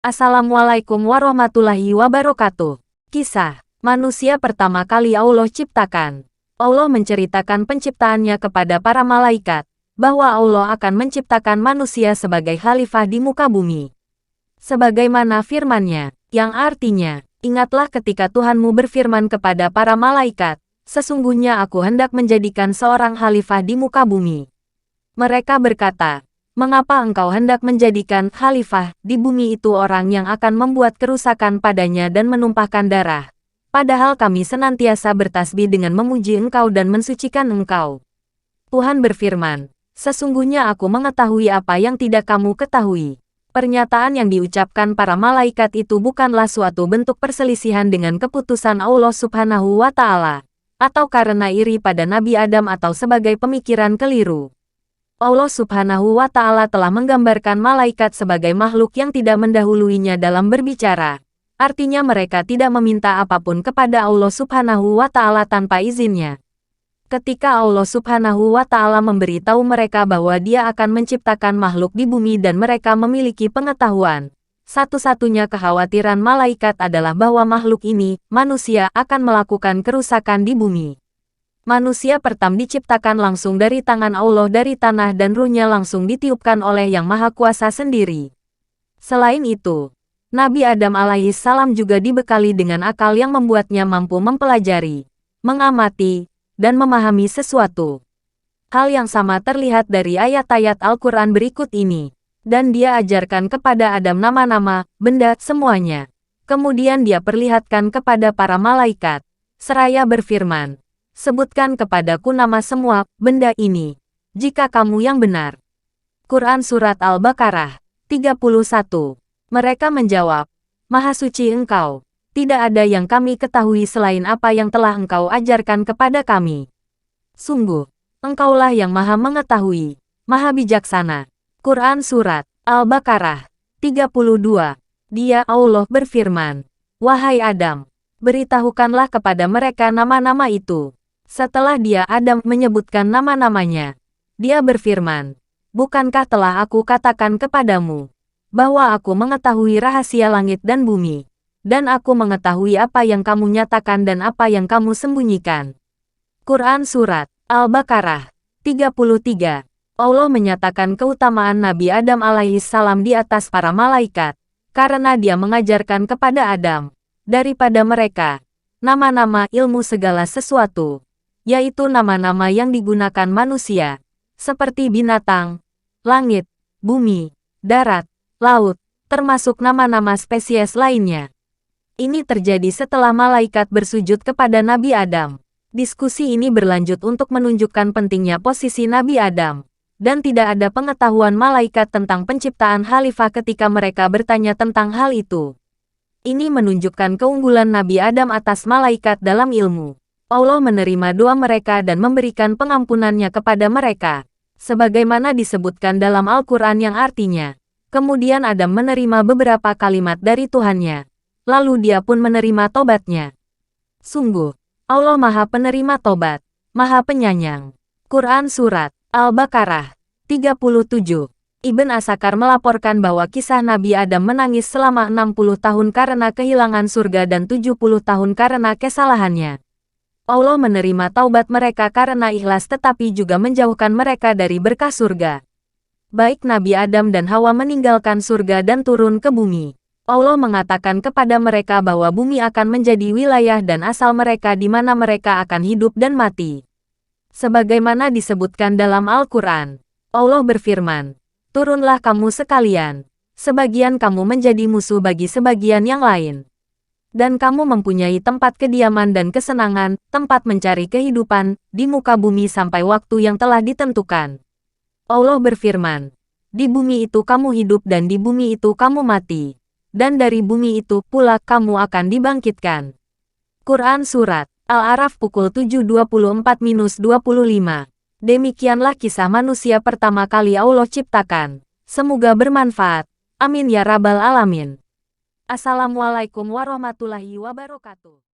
Assalamualaikum warahmatullahi wabarakatuh. Kisah manusia pertama kali Allah ciptakan. Allah menceritakan penciptaannya kepada para malaikat, bahwa Allah akan menciptakan manusia sebagai khalifah di muka bumi. Sebagaimana firman-Nya, yang artinya, ingatlah ketika Tuhanmu berfirman kepada para malaikat, sesungguhnya aku hendak menjadikan seorang khalifah di muka bumi. Mereka berkata, mengapa engkau hendak menjadikan khalifah di bumi itu orang yang akan membuat kerusakan padanya dan menumpahkan darah? Padahal kami senantiasa bertasbih dengan memuji engkau dan mensucikan engkau. Tuhan berfirman, sesungguhnya aku mengetahui apa yang tidak kamu ketahui. Pernyataan yang diucapkan para malaikat itu bukanlah suatu bentuk perselisihan dengan keputusan Allah Subhanahu wa Ta'ala, atau karena iri pada Nabi Adam atau sebagai pemikiran keliru. Allah Subhanahu wa Ta'ala telah menggambarkan malaikat sebagai makhluk yang tidak mendahuluinya dalam berbicara. Artinya mereka tidak meminta apapun kepada Allah Subhanahu wa Ta'ala tanpa izinnya. Ketika Allah Subhanahu wa Ta'ala memberitahu mereka bahwa Dia akan menciptakan makhluk di bumi dan mereka memiliki pengetahuan, satu-satunya kekhawatiran malaikat adalah bahwa makhluk ini, manusia, akan melakukan kerusakan di bumi. Manusia pertama diciptakan langsung dari tangan Allah dari tanah dan ruhnya langsung ditiupkan oleh Yang Maha Kuasa sendiri. Selain itu, Nabi Adam alaihissalam juga dibekali dengan akal yang membuatnya mampu mempelajari, mengamati, dan memahami sesuatu. Hal yang sama terlihat dari ayat-ayat Al-Quran berikut ini. Dan Dia ajarkan kepada Adam nama-nama, benda, semuanya. Kemudian Dia perlihatkan kepada para malaikat, seraya berfirman, sebutkan kepadaku nama semua benda ini, jika kamu yang benar. Quran Surat Al-Baqarah 31. Mereka menjawab, Maha Suci Engkau, tidak ada yang kami ketahui selain apa yang telah Engkau ajarkan kepada kami. Sungguh, Engkaulah yang Maha Mengetahui, Maha Bijaksana. Quran Surat Al-Baqarah 32. Dia Allah berfirman, wahai Adam, beritahukanlah kepada mereka nama-nama itu. Setelah dia Adam menyebutkan nama-namanya, Dia berfirman, bukankah telah aku katakan kepadamu, bahwa aku mengetahui rahasia langit dan bumi, dan aku mengetahui apa yang kamu nyatakan dan apa yang kamu sembunyikan. Quran Surat Al-Baqarah 33. Allah menyatakan keutamaan Nabi Adam alaihissalam di atas para malaikat, karena dia mengajarkan kepada Adam, daripada mereka, nama-nama ilmu segala sesuatu, yaitu nama-nama yang digunakan manusia, seperti binatang, langit, bumi, darat, laut, termasuk nama-nama spesies lainnya. Ini terjadi setelah malaikat bersujud kepada Nabi Adam. Diskusi ini berlanjut untuk menunjukkan pentingnya posisi Nabi Adam, dan tidak ada pengetahuan malaikat tentang penciptaan khalifah ketika mereka bertanya tentang hal itu. Ini menunjukkan keunggulan Nabi Adam atas malaikat dalam ilmu. Allah menerima doa mereka dan memberikan pengampunannya kepada mereka. Sebagaimana disebutkan dalam Al-Quran yang artinya, kemudian Adam menerima beberapa kalimat dari Tuhannya. Lalu dia pun menerima tobatnya. Sungguh, Allah Maha Penerima Tobat, Maha Penyayang. Quran Surat Al-Baqarah 37. Ibn Asakar melaporkan bahwa kisah Nabi Adam menangis selama 60 tahun karena kehilangan surga dan 70 tahun karena kesalahannya. Allah menerima taubat mereka karena ikhlas tetapi juga menjauhkan mereka dari berkah surga. Baik Nabi Adam dan Hawa meninggalkan surga dan turun ke bumi. Allah mengatakan kepada mereka bahwa bumi akan menjadi wilayah dan asal mereka di mana mereka akan hidup dan mati. Sebagaimana disebutkan dalam Al-Quran, Allah berfirman, turunlah kamu sekalian, sebagian kamu menjadi musuh bagi sebagian yang lain. Dan kamu mempunyai tempat kediaman dan kesenangan, tempat mencari kehidupan, di muka bumi sampai waktu yang telah ditentukan. Allah berfirman, di bumi itu kamu hidup dan di bumi itu kamu mati. Dan dari bumi itu pula kamu akan dibangkitkan. Quran Surat Al-A'raf pukul 7.24-25. Demikianlah kisah manusia pertama kali Allah ciptakan. Semoga bermanfaat. Amin ya Rabbal Alamin. Assalamualaikum warahmatullahi wabarakatuh.